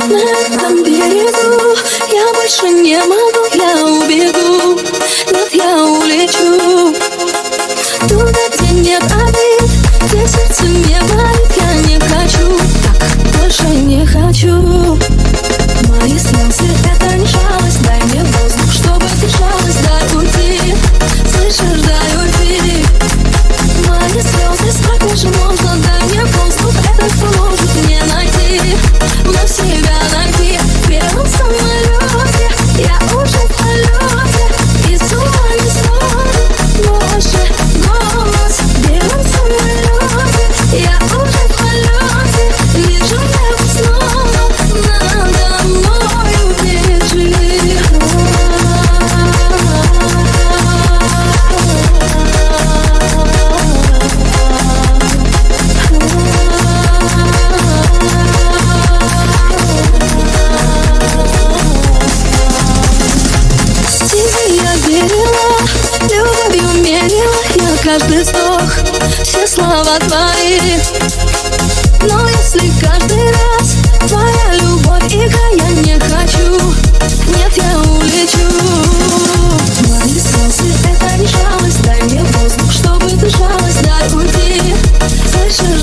На этом берегу я больше не могу, я убегу, нет, я улечу туда, где нет обид, где сердце не болит. Я не хочу, так больше не хочу. Мои слезы — это не жалость, дай мне воздух, чтобы дышалось, дай уйти, слышишь, дай уйти. Мои слезы, сколько же можно, дай мне воздух, это поможет мне найти, вновь себя найти. В первом самолете я уже в полете, и с ума не сходит больше голос. В первом самолете я уже в полете, вижу небо снова надо мною бежит. Я верила, любовью мерила я каждый вздох, все слова твои. Но если каждый раз твоя любовь игра, я не хочу, нет, я улечу. Мои слезы — это не жалость, дай мне воздух, чтобы дышалось, дай уйти, слышишь,